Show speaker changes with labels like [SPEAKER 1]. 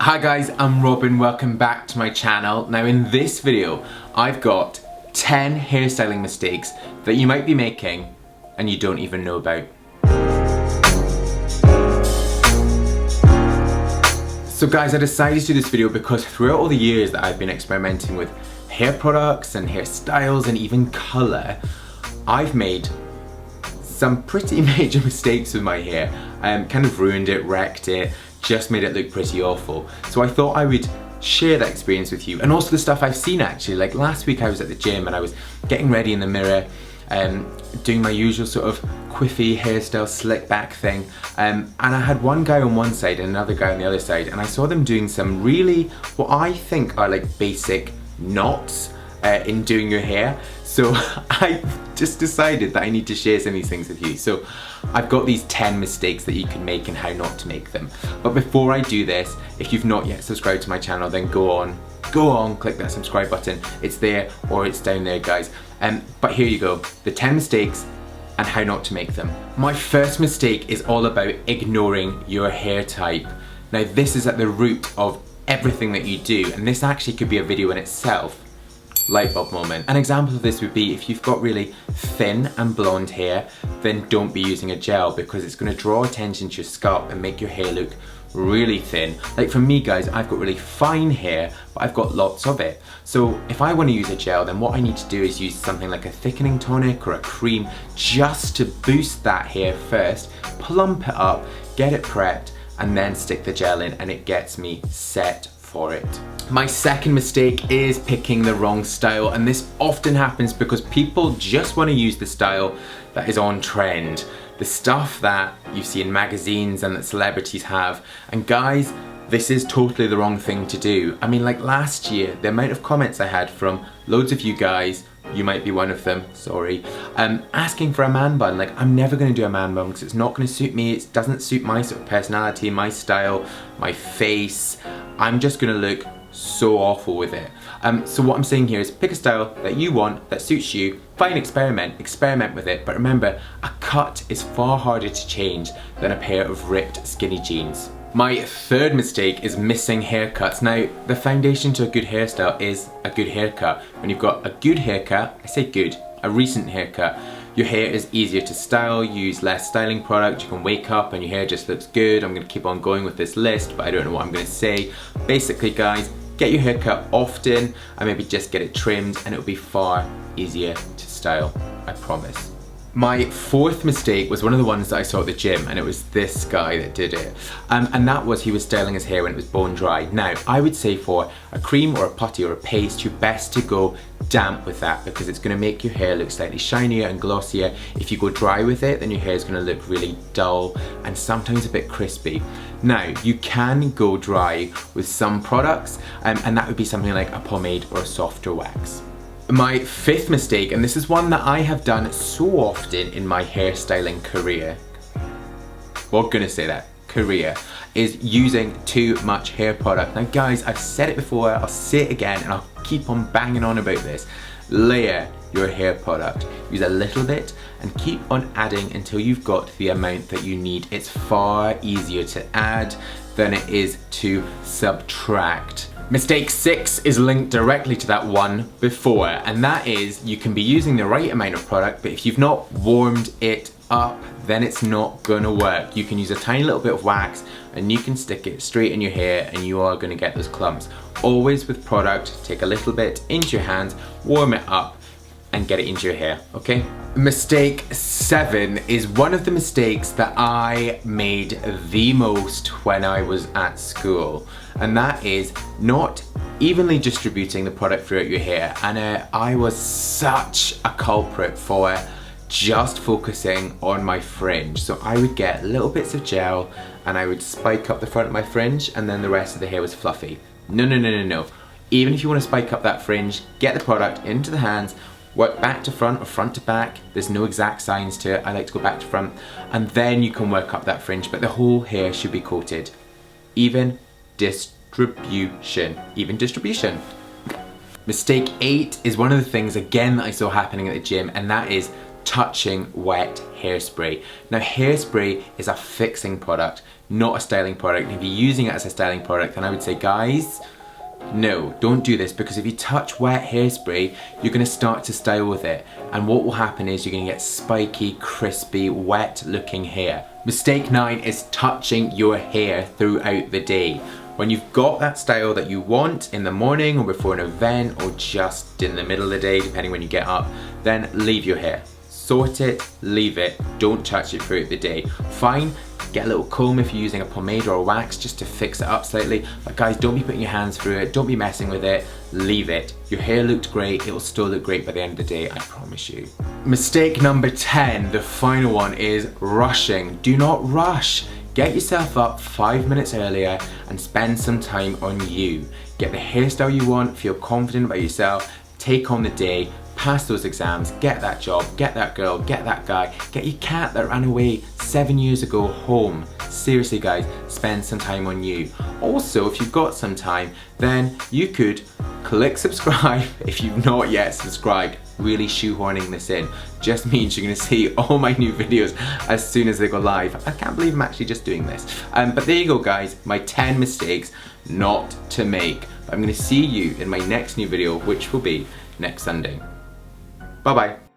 [SPEAKER 1] Hi guys, I'm Robin, welcome back to my channel. Now in this video, I've got 10 hairstyling mistakes that you might be making and you don't even know about. So guys, I decided to do this video because throughout all the years that I've been experimenting with hair products and hairstyles and even colour, I've made some pretty major mistakes with my hair. Kind of ruined it, wrecked it, just made it look pretty awful. So I thought I would share that experience with you, and also the stuff I've seen actually. Like last week I was at the gym and I was getting ready in the mirror, doing my usual sort of quiffy hairstyle slick back thing, and I had one guy on one side and another guy on the other side, and I saw them doing some really, what I think are like basic knots in doing your hair. So I just decided that I need to share some of these things with you. So I've got these 10 mistakes that you can make and how not to make them. But before I do this, if you've not yet subscribed to my channel, then go on, click that subscribe button. It's there or it's down there, guys. But here you go, the 10 mistakes and how not to make them. My first mistake is all about ignoring your hair type. Now this is at the root of everything that you do, and this actually could be a video in itself. Light bulb moment. An example of this would be if you've got really thin and blonde hair, then don't be using a gel because it's going to draw attention to your scalp and make your hair look really thin. Like for me guys, I've got really fine hair, but I've got lots of it. So if I want to use a gel, then what I need to do is use something like a thickening tonic or a cream just to boost that hair first, plump it up, get it prepped, and then stick the gel in, and it gets me set for it. My second mistake is picking the wrong style, and this often happens because people just want to use the style that is on trend, the stuff that you see in magazines and that celebrities have. And guys, this is totally the wrong thing to do. I mean, like last year, the amount of comments I had from loads of you guys, you might be one of them, sorry, asking for a man bun. Like, I'm never going to do a man bun because it's not going to suit me, it doesn't suit my sort of personality, my style, my face. I'm just going to look so awful with it. So what I'm saying here is pick a style that you want, that suits you, fine, experiment with it, but remember, a cut is far harder to change than a pair of ripped skinny jeans. My third mistake is missing haircuts. Now, the foundation to a good hairstyle is a good haircut. When you've got a good haircut, I say good, a recent haircut, your hair is easier to style, you use less styling product, you can wake up and your hair just looks good. I'm going to keep on going with this list, but I don't know what I'm going to say. Basically guys, get your hair cut often and maybe just get it trimmed and it'll be far easier to style, I promise. My fourth mistake was one of the ones that I saw at the gym, and it was this guy that did it. And that was he was styling his hair when it was bone dry. Now, I would say for a cream or a putty or a paste, you're best to go damp with that because it's going to make your hair look slightly shinier and glossier. If you go dry with it, then your hair is going to look really dull and sometimes a bit crispy. Now, you can go dry with some products, and that would be something like a pomade or a softer wax. My fifth mistake, and this is one that I have done so often in my hairstyling career, well, I'm gonna say that, career, is using too much hair product. Now guys, I've said it before, I'll say it again, and I'll keep on banging on about this. Layer your hair product. Use a little bit and keep on adding until you've got the amount that you need. It's far easier to add than it is to subtract. Mistake 6 is linked directly to that one before, and that is you can be using the right amount of product, but if you've not warmed it up, then it's not gonna work. You can use a tiny little bit of wax and you can stick it straight in your hair and you are gonna get those clumps. Always with product, take a little bit into your hands, warm it up and get it into your hair, okay? Mistake 7 is one of the mistakes that I made the most when I was at school, and that is not evenly distributing the product throughout your hair. And I was such a culprit for just focusing on my fringe. So I would get little bits of gel and I would spike up the front of my fringe, and then the rest of the hair was fluffy. No. Even if you want to spike up that fringe, get the product into the hands, work back to front or front to back. There's no exact science to it. I like to go back to front, and then you can work up that fringe, but the whole hair should be coated. Even distribution. Mistake 8 is one of the things again that I saw happening at the gym, and that is touching wet hairspray. Now hairspray is a fixing product, not a styling product. And if you're using it as a styling product, then I would say, guys, no, don't do this, because if you touch wet hairspray, you're going to start to style with it, and what will happen is you're going to get spiky, crispy, wet looking hair. Mistake 9 is touching your hair throughout the day. When you've got that style that you want in the morning or before an event or just in the middle of the day, depending when you get up, then leave your hair. Sort it, leave it, don't touch it throughout the day. Fine, get a little comb if you're using a pomade or a wax just to fix it up slightly, but guys, don't be putting your hands through it, don't be messing with it, leave it. Your hair looked great, it will still look great by the end of the day, I promise you. Mistake number 10, the final one, is rushing. Do not rush. Get yourself up 5 minutes earlier and spend some time on you. Get the hairstyle you want, feel confident about yourself, take on the day, pass those exams, get that job, get that girl, get that guy, get your cat that ran away 7 years ago home. Seriously guys, spend some time on you. Also, if you've got some time, then you could click subscribe if you've not yet subscribed. Really shoehorning this in just means you're going to see all my new videos as soon as they go live. I can't believe I'm actually just doing this. But there you go guys, my 10 mistakes not to make. I'm going to see you in my next new video, which will be next Sunday. Bye bye.